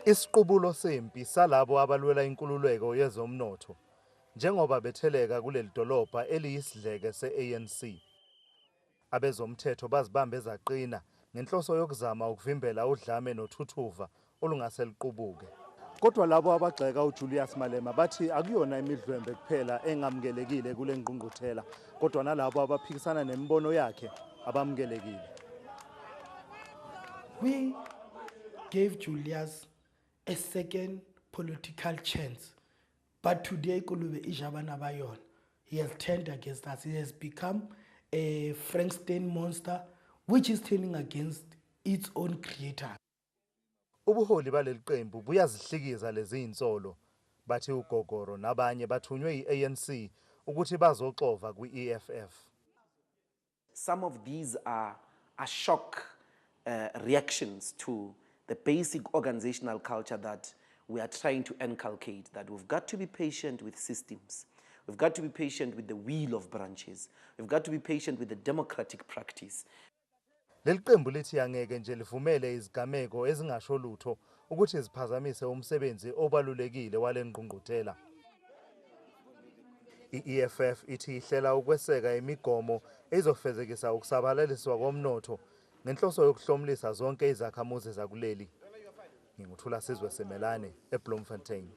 Isiqubulo sempi salabo abalwela inkululeko yezomnotho njengoba betheleka kuleli dolobha eliyisidleke se-ANC. Abezomthetho bazibambe zaqina ngenhloso yokuzama ukuvimbela udlame nothuthuva olungase liqubuke. Kodwa labo abagxeka uJulius Malema bathi akuyona imidlwembe kuphela engamukelekile kule ngqungquthela, kodwa nalabo abaphikisana nemibono yakhe abamukelekile. We gave Julius a second political chance, but today he has turned against us. He has become a Frankenstein monster which is turning against its own creator. Ubuholi baleli qembu buyazihlikiza lezi insolo, bathi uGogoro nabanye bathunywe i-ANC ukuthi bazoxova kwi-EFF. Some of these are shock reactions to the basic organizational culture that we are trying to inculcate, that we've got to be patient with systems. We've got to be patient with the wheel of branches. We've got to be patient with the democratic practice. Leli qembu lithi angeke nje livumele izigameko ezingasho lutho ukuthi ziphazamise umsebenzi obalulekile wale ngqungquthela. I-EFF ithi ihlela ukweseka imigomo ezofezekisa ukusabalaliswa komnotho ngenhloso yokuhlomulisa zonke izakhamuzi zakuleli. Nginguthula Sizwe Semelane eBloemfontein.